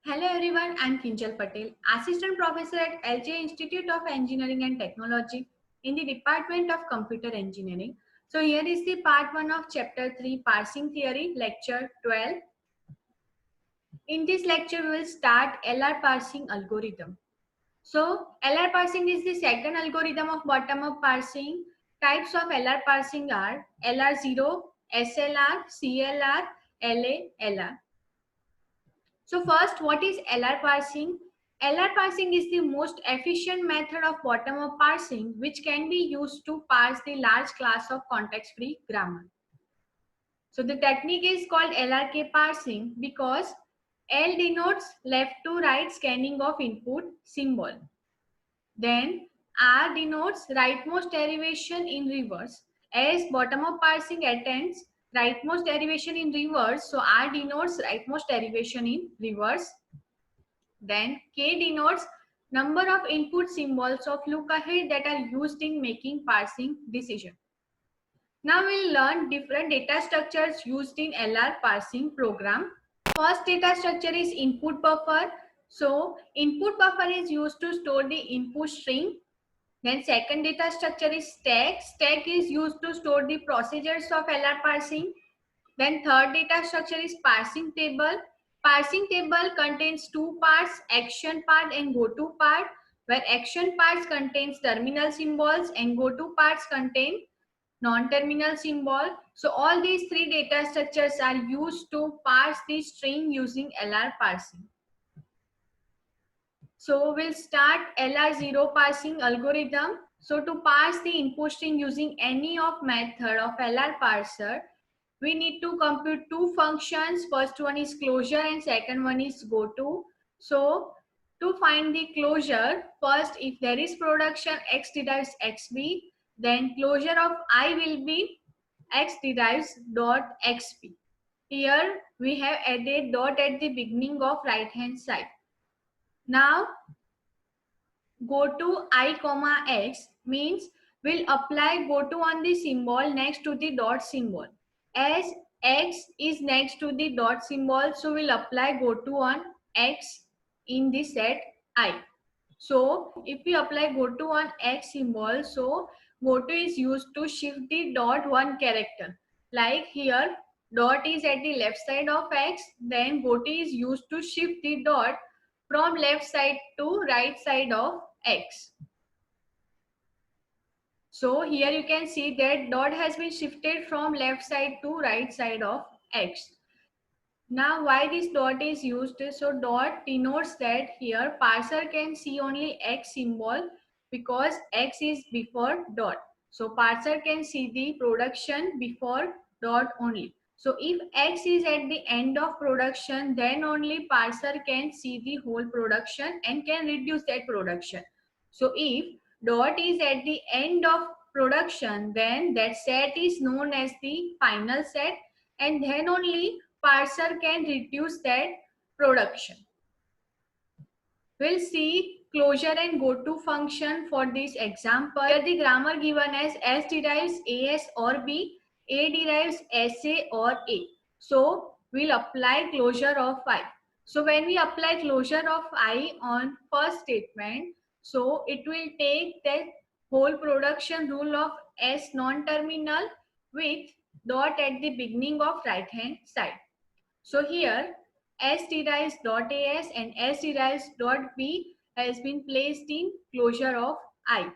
Hello everyone, I'm Kinjal Patel, Assistant Professor at LJ Institute of Engineering and Technology in the Department of Computer Engineering. So here is the part 1 of chapter 3 Parsing Theory, lecture 12. In this lecture we will start LR parsing algorithm. So LR parsing is the second algorithm of bottom-up parsing. Types of LR parsing are LR0, SLR, CLR, LA, LR. So first, what is LR parsing? LR parsing is the most efficient method of bottom-up parsing which can be used to parse the large class of context-free grammar. So the technique is called LRK parsing because L denotes left to right scanning of input symbol. Then R denotes rightmost derivation in reverse. As bottom-up parsing attends rightmost derivation in reverse, so R denotes rightmost derivation in reverse. Then K denotes number of input symbols of look ahead that are used in making parsing decision. Now we'll learn different data structures used in LR parsing program. First data structure is input buffer. So input buffer is used to store the input string. Then second data structure is stack. Stack is used to store the procedures of LR parsing. Then third data structure is parsing table. Parsing table contains two parts, action part and go-to part, where action parts contains terminal symbols and go-to parts contain non-terminal symbol. So all these three data structures are used to parse the string using LR parsing. So we'll start LR0 parsing algorithm. So to parse the input string using any of method of LR parser, we need to compute two functions. First one is closure and second one is goto. So to find the closure, first if there is production x derives xb, then closure of I will be x derives dot xp. Here we have added dot at the beginning of right hand side. Now go to I comma x means we'll apply go to on the symbol next to the dot symbol. As x is next to the dot symbol, so we'll apply go to on x in the set I. So if we apply go to on x symbol, so go to is used to shift the dot one character. Like here dot is at the left side of x, then go to is used to shift the dot from left side to right side of x. So here you can see that dot has been shifted from left side to right side of x. Now why this dot is used? So dot denotes that here parser can see only x symbol because x is before dot. So parser can see the production before dot only. So if x is at the end of production, then only parser can see the whole production and can reduce that production. So if dot is at the end of production, then that set is known as the final set, and then only parser can reduce that production. We'll see closure and goto function for this example. Here the grammar given as S derives AS or B, A derives SA or A. So we'll apply closure of I. So when we apply closure of I on first statement, so it will take that whole production rule of S non-terminal with dot at the beginning of right hand side. So here S derives dot AS and S derives dot B has been placed in closure of I.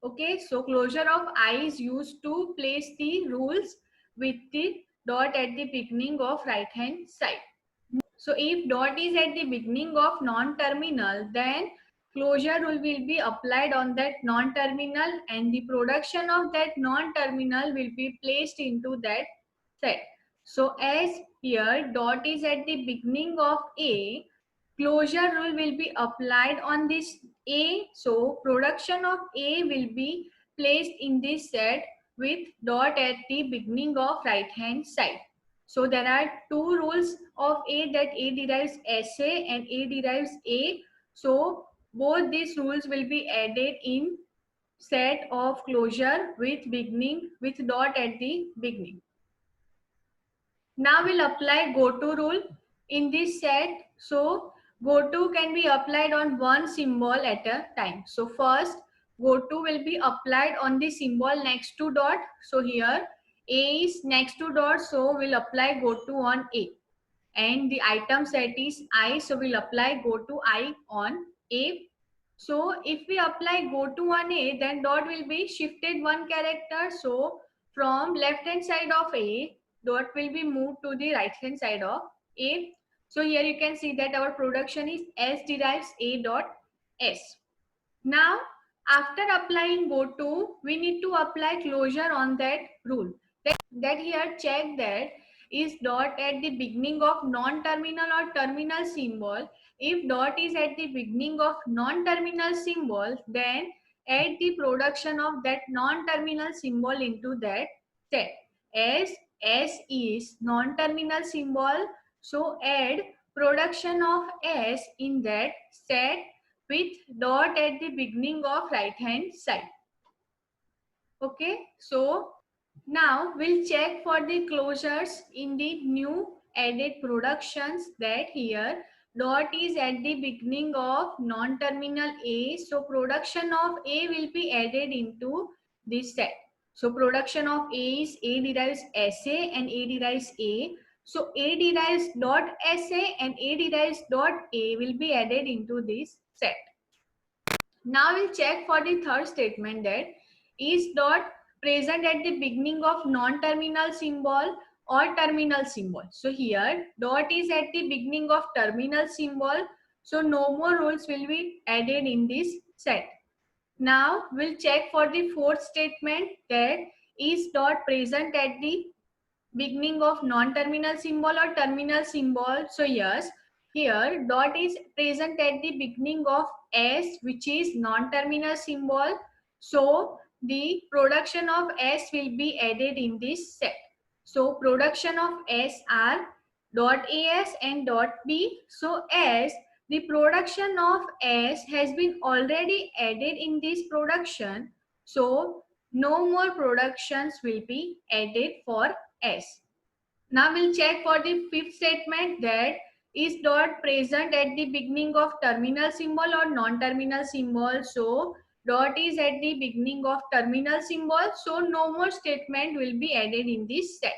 Okay, so closure of I is used to place the rules with the dot at the beginning of right hand side. So if dot is at the beginning of non-terminal, then closure rule will be applied on that non-terminal and the production of that non-terminal will be placed into that set. So as here dot is at the beginning of A, closure rule will be applied on this A. So production of A will be placed in this set with dot at the beginning of right hand side. So there are two rules of A, that A derives SA and A derives A. So both these rules will be added in set of closure with beginning with dot at the beginning. Now we'll apply goto rule in this set. So Go-to can be applied on one symbol at a time. So first, go-to will be applied on the symbol next to dot. So here A is next to dot, so we'll apply go-to on A. And the item set is I, so we'll apply go-to I on A. So if we apply go-to on A, then dot will be shifted one character. So from left hand side of A, dot will be moved to the right hand side of A. So here you can see that our production is S derives A dot S. Now, after applying go-to, we need to apply closure on that rule. That here check that is dot at the beginning of non-terminal or terminal symbol. If dot is at the beginning of non-terminal symbol, then add the production of that non-terminal symbol into that set. As S is non-terminal symbol, so add production of S in that set with dot at the beginning of right hand side. Okay, so now we'll check for the closures in the new added productions. That here dot is at the beginning of non-terminal A, so production of A will be added into this set. So production of A is A derives SA and A derives A. So A derives dot SA and A derives dot A will be added into this set. Now we'll check for the third statement, that is dot present at the beginning of non-terminal symbol or terminal symbol. So here dot is at the beginning of terminal symbol, so no more rules will be added in this set. Now we'll check for the fourth statement, that is dot present at the beginning of non-terminal symbol or terminal symbol. So yes, here dot is present at the beginning of S, which is non-terminal symbol. So the production of S will be added in this set. So production of S are dot AS and dot B. So as the production of S has been already added in this production, so no more productions will be added for S. Now we'll check for the fifth statement, that is dot present at the beginning of terminal symbol or non-terminal symbol. So dot is at the beginning of terminal symbol, so no more statement will be added in this set.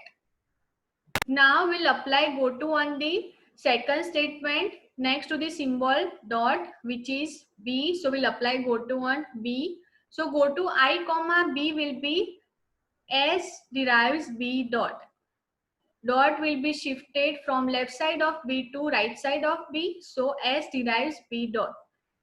Now we'll apply go-to on the second statement next to the symbol dot, which is B. So we'll apply go-to on B. So go-to I comma B will be S derives B dot. Dot will be shifted from left side of B to right side of B. So S derives B dot.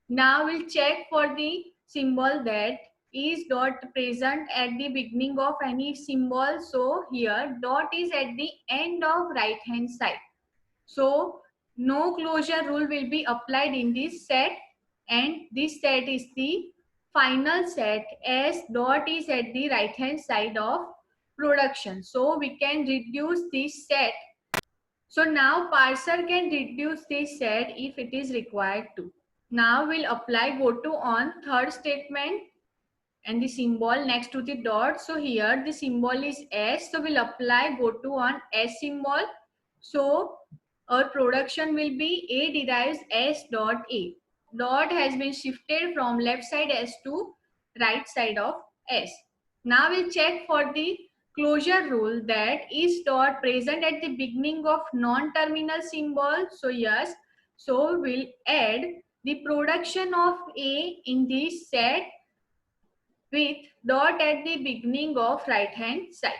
Now we'll check for the symbol, that is dot present at the beginning of any symbol. So here dot is at the end of right hand side. So no closure rule will be applied in this set, and this set is the final set as dot is at the right hand side of production. So we can reduce this set. So now parser can reduce this set if it is required to. Now we'll apply go-to on third statement and the symbol next to the dot. So here the symbol is S, so we'll apply go-to on S symbol. So our production will be A derives S dot A. Dot has been shifted from left side S to right side of S. Now we'll check for the closure rule, that is dot present at the beginning of non-terminal symbol. So yes, so we'll add the production of A in this set with dot at the beginning of right hand side.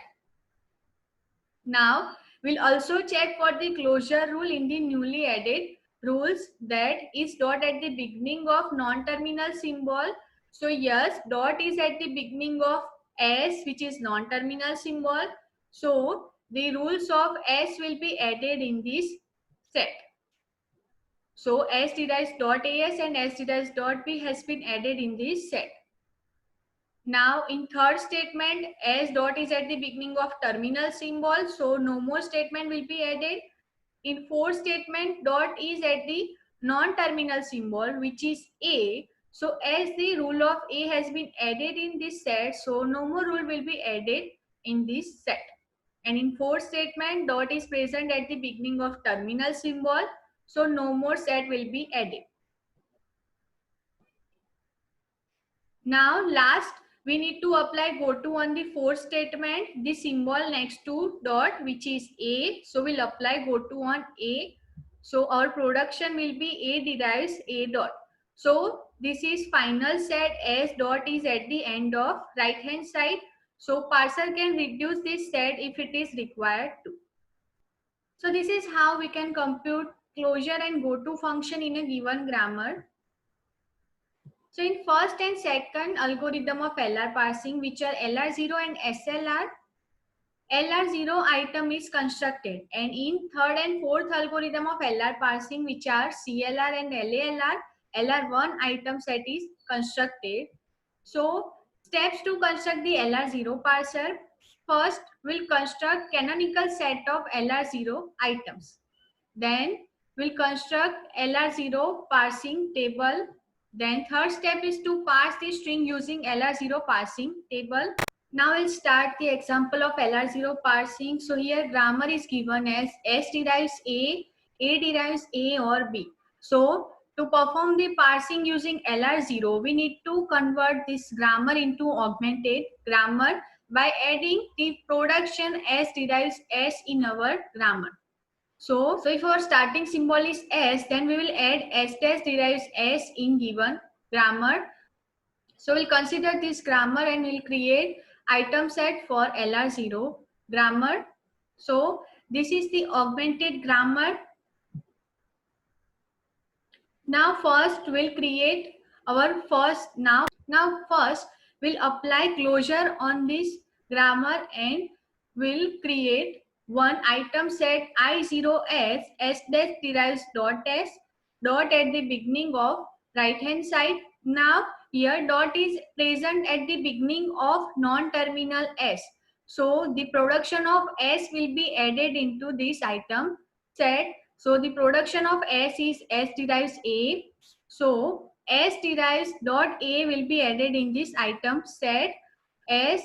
Now we'll also check for the closure rule in the newly added rules, that is dot at the beginning of non-terminal symbol. So yes, dot is at the beginning of S, which is non-terminal symbol. So the rules of S will be added in this set. So S derives dot AS and S derives dot B has been added in this set. Now in third statement, S dot is at the beginning of terminal symbol, so no more statement will be added. In fourth statement, dot is at the non-terminal symbol, which is A. So as the rule of A has been added in this set, so no more rule will be added in this set. And in fourth statement, dot is present at the beginning of terminal symbol. So no more set will be added. Now last we need to apply goto on the fourth statement, the symbol next to dot which is A. So we'll apply goto on A. So our production will be A derives A dot. So this is final set S dot is at the end of right hand side. So parser can reduce this set if it is required to. So this is how we can compute closure and goto function in a given grammar. So in first and second algorithm of LR parsing, which are LR0 and SLR, LR0 item is constructed, and in third and fourth algorithm of LR parsing, which are CLR and LALR, LR1 item set is constructed. So steps to construct the LR0 parser. First, we'll construct canonical set of LR0 items. Then we'll construct LR0 parsing table. Then third step is to parse the string using LR0 parsing table. Now we'll start the example of LR0 parsing. So here grammar is given as S derives A derives A or B. So to perform the parsing using LR0, we need to convert this grammar into augmented grammar by adding the production S derives S in our grammar. So if our starting symbol is S, then we will add S dash derives S in given grammar. So we'll consider this grammar and we'll create item set for LR0 grammar. So this is the augmented grammar. Now first we'll create our first, now first we'll apply closure on this grammar and we'll create one item set I0s s dash derives dot s dot at the beginning of right hand side. Now here dot is present at the beginning of non-terminal s. So the production of s will be added into this item set. So the production of S is S derives A. So S derives dot A will be added in this item set. S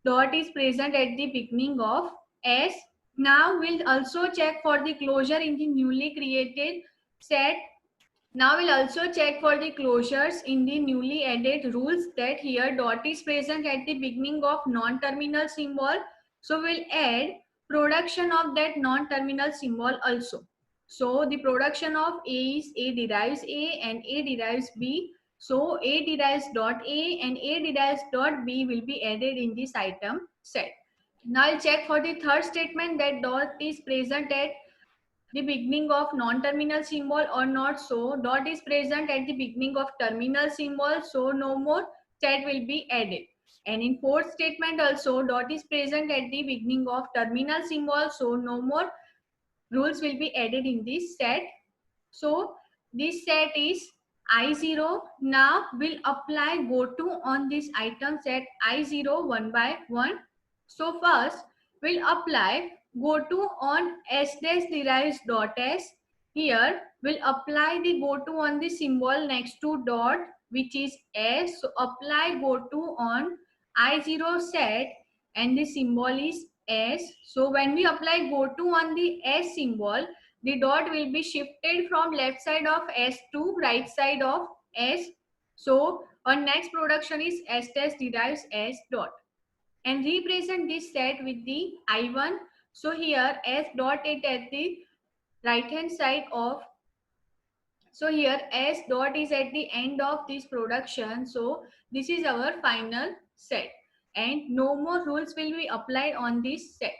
dot is present at the beginning of S. Now we'll also check for the closure in the newly created set. Now we'll also check for the closures in the newly added rules that here dot is present at the beginning of non-terminal symbol. So we'll add production of that non-terminal symbol also. So the production of A is A derives A and A derives B. So A derives dot A and A derives dot B will be added in this item set. Now I'll check for the third statement that dot is present at the beginning of non-terminal symbol or not. So dot is present at the beginning of terminal symbol, so no more set will be added. And in fourth statement also dot is present at the beginning of terminal symbol, so no more rules will be added in this set. So this set is I0. Now we'll apply goto on this item set I0 one by one. So first we'll apply goto on S dash derives dot S. Here we'll apply the goto on the symbol next to dot which is S. So apply goto on I0 set and the symbol is S. So when we apply goto on the S symbol, the dot will be shifted from left side of S to right side of S. So our next production is S dash derives S dot. And represent this set with the I1. So here S dot it at the right hand side of, so here S dot is at the end of this production. So this is our final set and no more rules will be applied on this set.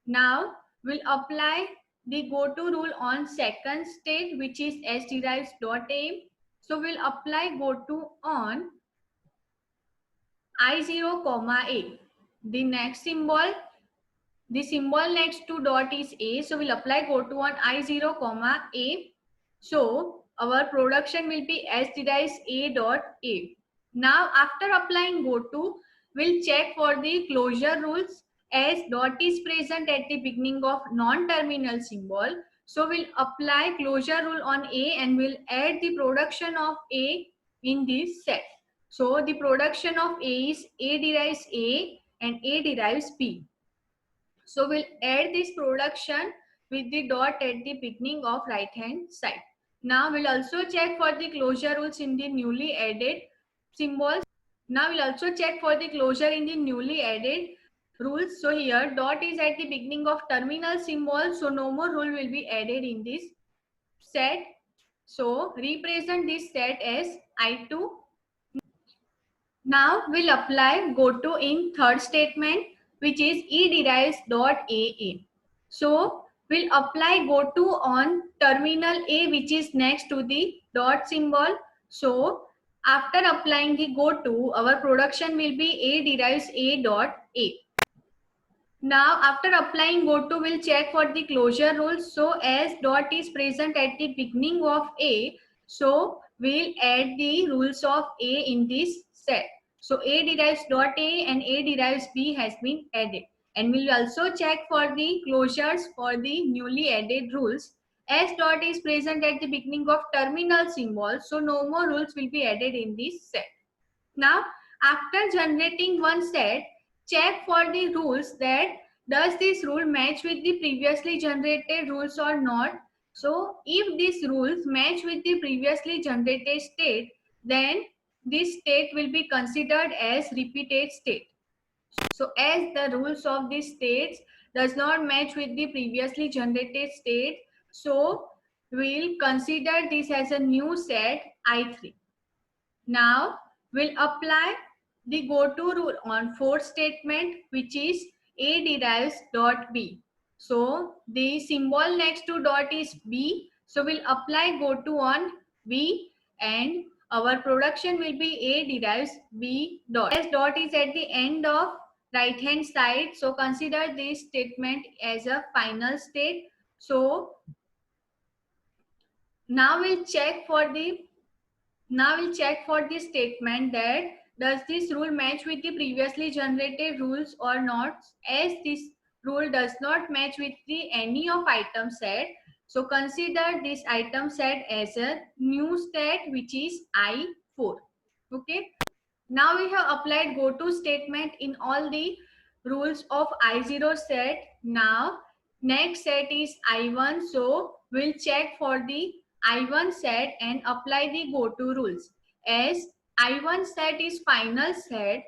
Now we'll apply the goto rule on second state which is S derives dot A. So we'll apply goto on I0 comma A. The next symbol, the symbol next to dot is A. So we'll apply goto on I0 comma A. So our production will be S derives A dot A. Now after applying goto, we'll check for the closure rules. S dot is present at the beginning of non-terminal symbol. So we'll apply closure rule on A and we'll add the production of A in this set. So the production of A is A derives A and A derives B. So we'll add this production with the dot at the beginning of right hand side. Now we'll also check for the closure rules in the newly added symbols. Now we'll also check for the closure in the newly added rules. So here dot is at the beginning of terminal symbol, so no more rule will be added in this set. So represent this set as I2. Now we'll apply goto in third statement, which is e derives dot AA. So we'll apply goto on terminal A, which is next to the dot symbol. So after applying the goto, our production will be A derives A dot A. Now after applying goto, we'll check for the closure rules. So as dot is present at the beginning of A, so we'll add the rules of A in this set. So A derives dot A and A derives B has been added. And we'll also check for the closures for the newly added rules. As dot is present at the beginning of terminal symbol, so no more rules will be added in this set. Now, after generating one set, check for the rules that does this rule match with the previously generated rules or not. So, if these rules match with the previously generated state, then this state will be considered as repeated state. So, as the rules of these states does not match with the previously generated state, so we'll consider this as a new set I3. Now we'll apply the goto rule on fourth statement, which is A derives dot B. So the symbol next to dot is B. So we'll apply goto on B and our production will be A derives B dot. As dot is at the end of right hand side, so consider this statement as a final state. So now we'll check for the statement that does this rule match with the previously generated rules or not. As this rule does not match with the any of item set, so consider this item set as a new set, which is I4. Okay. Now we have applied goto statement in all the rules of I0 set. Now next set is I1. So we'll check for the I1 set and apply the goto rules. As I1 set is final set,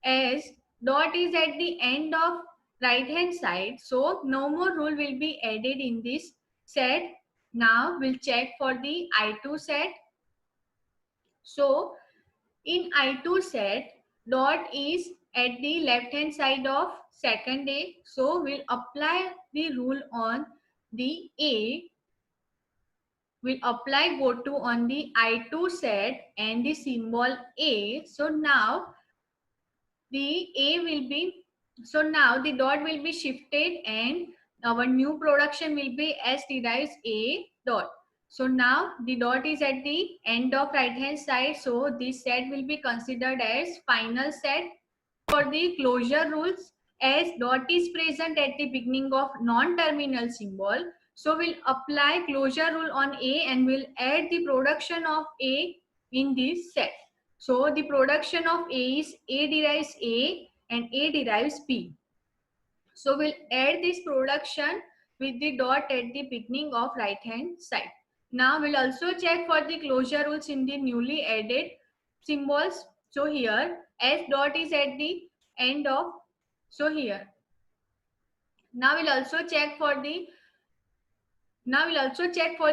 as dot is at the end of right hand side, so no more rule will be added in this set. Now we'll check for the I2 set. So in I2 set, dot is at the left hand side of second A. So we'll apply the rule on the A. We'll apply goto on the I2 set and the symbol A. So now the A will be, so now the dot will be shifted and our new production will be S derives A dot. So now the dot is at the end of right hand side. So this set will be considered as final set. For the closure rules, as dot is present at the beginning of non-terminal symbol, so we'll apply closure rule on A and we'll add the production of A in this set. So the production of A is A derives A and A derives B. So we'll add this production with the dot at the beginning of right hand side. Now we'll also check for the closure rules in the newly added symbols. So here S dot is at the end of, so here. Now we'll also check for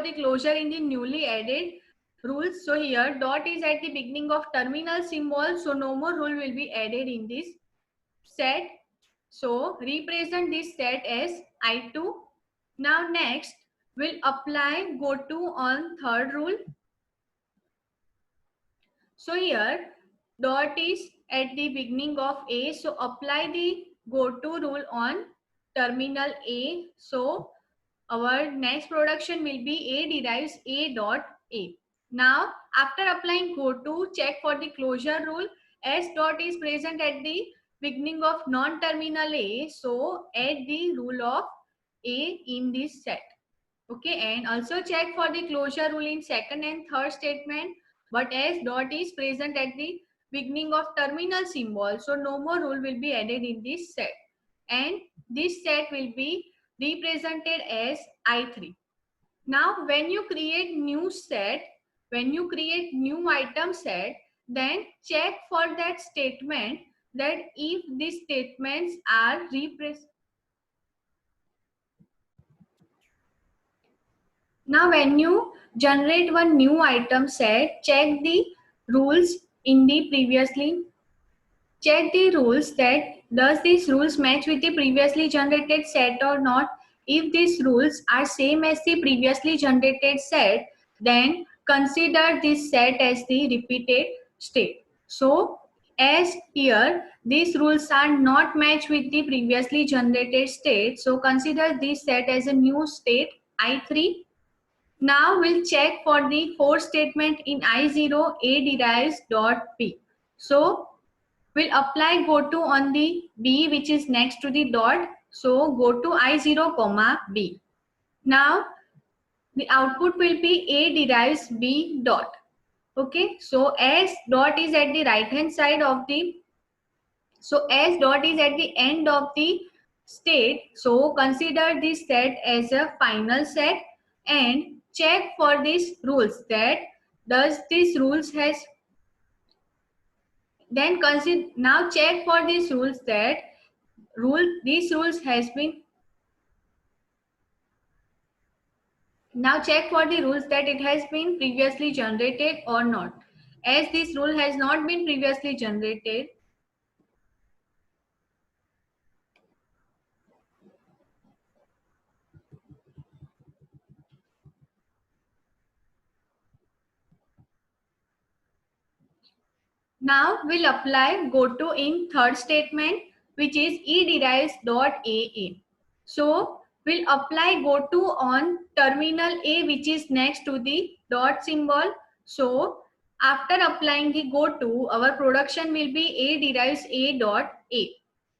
the closure in the newly added rules. So here dot is at the beginning of terminal symbol, so no more rule will be added in this set. So represent this set as I2. Now next we'll apply goto on third rule. So here dot is at the beginning of A, so apply the goto rule on terminal A. So our next production will be A derives A dot A. Now after applying goto, check for the closure rule. S dot is present at the beginning of non-terminal A, so add the rule of A in this set. Okay, and also check for the closure rule in second and third statement. But as dot is present at the beginning of terminal symbol, so no more rule will be added in this set. And this set will be represented as I3. Now when you create new set, when you create new item set, then check for that statement that if these statements are represented. Now when you generate one new item set, check the rules in the previously. Check the rules that does these rules match with the previously generated set or not. If these rules are same as the previously generated set, then consider this set as the repeated state. So as here these rules are not matched with the previously generated state, so consider this set as a new state I3. Now we'll check for the for statement in I0 A derives dot B. So we'll apply go to on the B which is next to the dot. So go to I0 comma B. Now the output will be A derives B dot. Okay, so S dot is at the right hand side of the, so S dot is at the end of the state. So consider this set as a final set and check for these rules that does this rules has, then consider, now check for these rules that these rules has been, now check for the rules that it has been previously generated or not. As this rule has not been previously generated, now we'll apply go to in third statement which is E derives dot AA. So we'll apply go to on terminal A which is next to the dot symbol. So after applying the go to, our production will be A derives A dot A.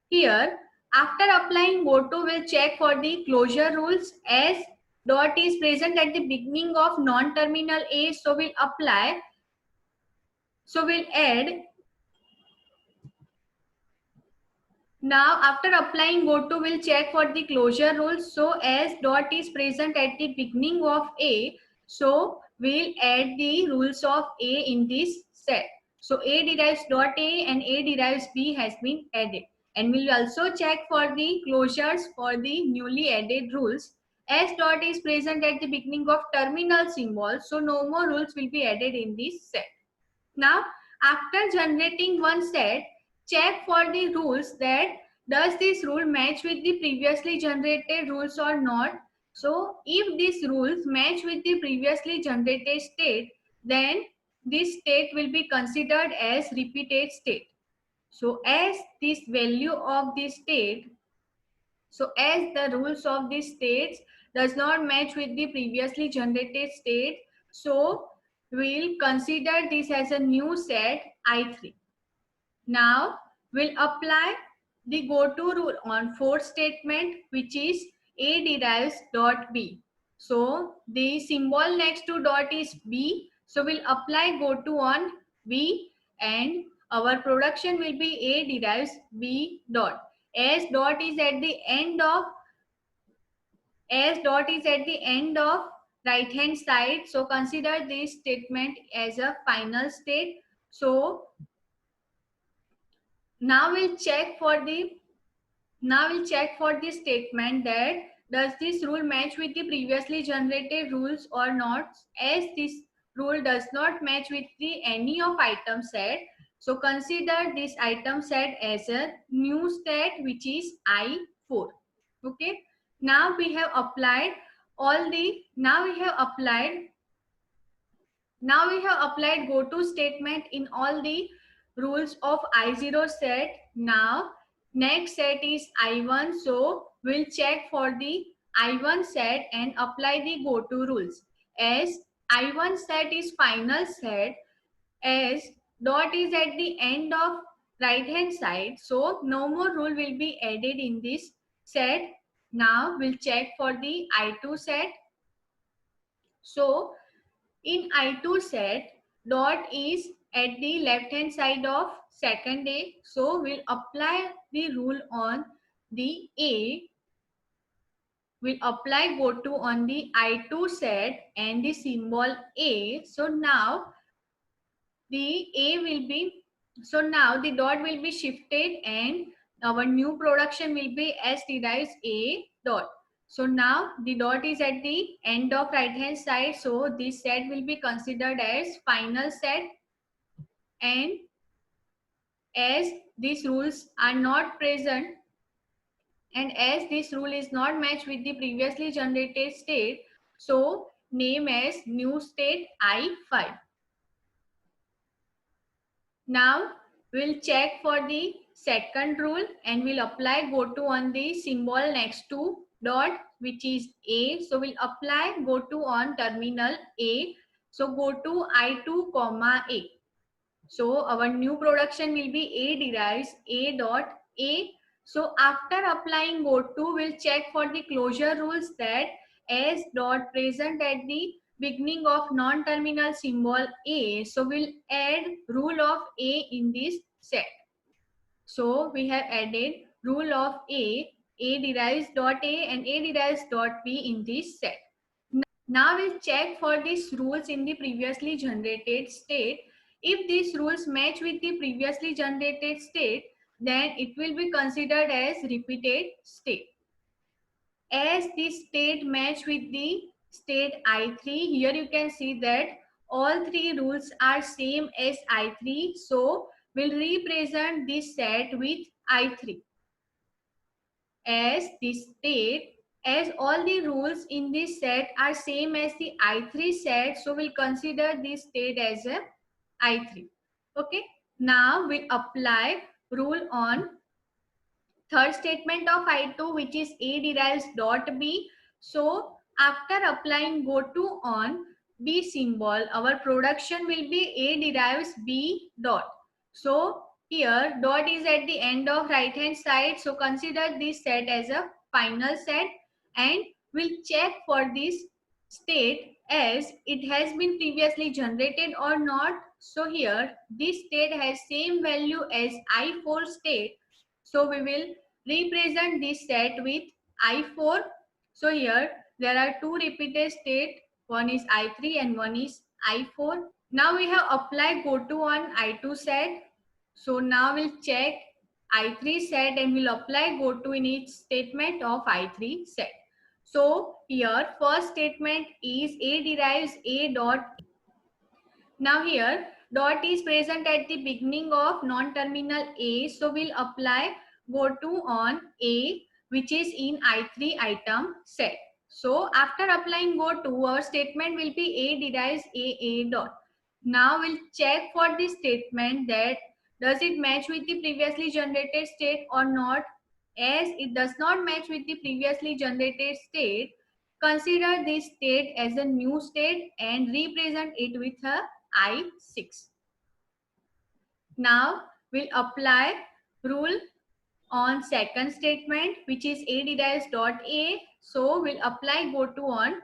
Here after applying go to, we'll check for the closure rules as dot is present at the beginning of non-terminal A. So we'll apply, so we'll add. Now after applying go to, we'll check for the closure rules. So as dot is present at the beginning of A, so we'll add the rules of A in this set. So A derives dot A and A derives B has been added. And we'll also check for the closures for the newly added rules. As dot is present at the beginning of terminal symbol, so no more rules will be added in this set. Now, after generating one set, check for the rules that does this rule match with the previously generated rules or not. So, if these rules match with the previously generated state, then this state will be considered as repeated state. So, as this value of this state, so as the rules of these states does not match with the previously generated state, so we'll consider this as a new set I3. Now we'll apply the go to rule on fourth statement which is A derives dot B. So the symbol next to dot is B. So we'll apply go to on B and our production will be A derives B dot. As dot is at the end of, as dot is at the end of right hand side, so consider this statement as a final state. So now we'll check for the, now we'll check for the statement that does this rule match with the previously generated rules or not. As this rule does not match with the any of item set, so consider this item set as a new set which is I4. Okay, now we have applied all the, now we have applied go to statement in all the rules of I0 set. Now next set is I1, so we'll check for the I1 set and apply the go to rules. As I1 set is final set, as dot is at the end of right hand side, so no more rule will be added in this set. Now we'll check for the I2 set. So in I2 set, dot is at the left hand side of second A. So we'll apply the rule on the A. We'll apply go to on the I2 set and the symbol A. So now the A will be, so now the dot will be shifted and our new production will be S derives A dot. So now the dot is at the end of right hand side. So this set will be considered as final set, and as these rules are not present and as this rule is not matched with the previously generated state, so name as new state I5. Now we'll check for the second rule and we'll apply go to on the symbol next to dot, which is A. So we'll apply go to on terminal A. So go to I2 comma A. So our new production will be A derives A dot A. So after applying go to, we'll check for the closure rules that S dot present at the beginning of non-terminal symbol A. So we'll add rule of A in this set. So we have added rule of A derives dot A and A derives dot B in this set. Now we'll check for these rules in the previously generated state. If these rules match with the previously generated state, then it will be considered as repeated state. As the state match with the state I3, here you can see that all three rules are same as I3. So we'll represent this set with I3 as the state, as all the rules in this set are same as the I3 set, so we'll consider this state as a I3. Okay, now we'll apply rule on third statement of I2, which is A derives dot B. So after applying go to on B symbol, our production will be A derives B dot. So here dot is at the end of right hand side. So consider this set as a final set and we'll check for this state as it has been previously generated or not. So here this state has same value as I4 state. So we will represent this set with I4. So here there are two repeated state. One is I3 and one is I4. Now we have applied go to on I2 set. So now we'll check I3 set and we'll apply go to in each statement of I3 set. So here first statement is A derives A dot. Now here dot is present at the beginning of non-terminal A. So we'll apply go to on A, which is in I3 item set. So after applying go to, our statement will be A derives A dot. Now we'll check for this statement that does it match with the previously generated state or not. As it does not match with the previously generated state, consider this state as a new state and represent it with a I6. Now we'll apply rule on second statement, which is A derives dot A. So we'll apply go to on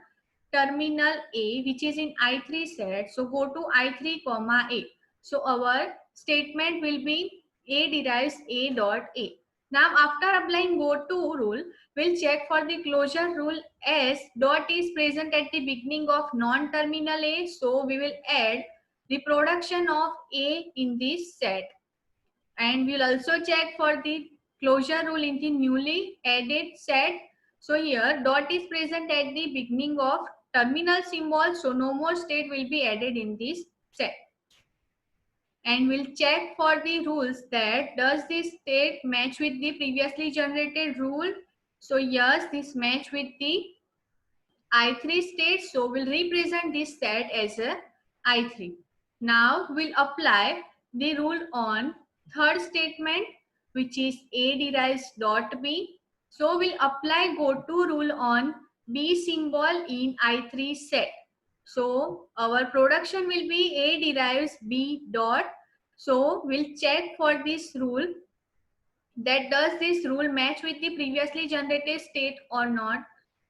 terminal A, which is in I3 set. So go to I3 comma A. So our statement will be A derives A dot A. Now after applying go to rule, we'll check for the closure rule as dot is present at the beginning of non-terminal A. So we will add the production of A in this set. And we'll also check for the closure rule in the newly added set. So here dot is present at the beginning of terminal symbol. So no more state will be added in this set. And we'll check for the rules that does this state match with the previously generated rule. So yes, this match with the I3 state. So we'll represent this set as a I3. Now we'll apply the rule on third statement, which is A derives dot B. So we'll apply go to rule on B symbol in I3 set. So our production will be A derives B dot. So we'll check for this rule that does this rule match with the previously generated state or not.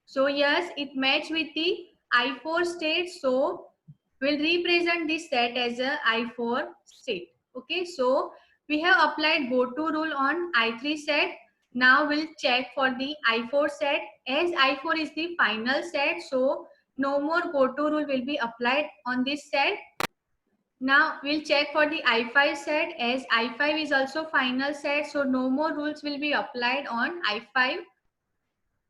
So yes, it match with the I4 state. So we'll represent this set as a I4 state. Okay, so we have applied go to rule on I3 set. Now we'll check for the I4 set. As I4 is the final set, so no more goto rule will be applied on this set. Now we'll check for the I5 set. As I5 is also final set, so no more rules will be applied on I5.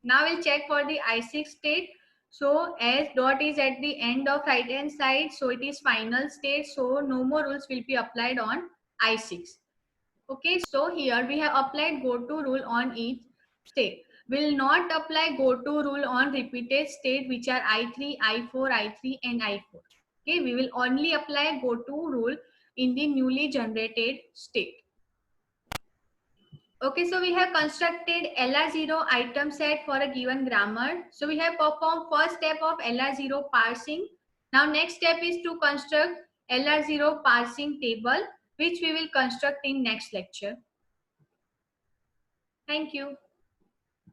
Now we'll check for the I6 state. So as dot is at the end of right hand side, so it is final state, so no more rules will be applied on I6. Okay, so here we have applied go to rule on each state. Will not apply go to rule on repeated state which are I3, I4, I3 and I4. Okay, we will only apply go to rule in the newly generated state. Okay, so we have constructed LR0 item set for a given grammar. So we have performed first step of LR0 parsing. Now next step is to construct LR0 parsing table, which we will construct in next lecture. Thank you.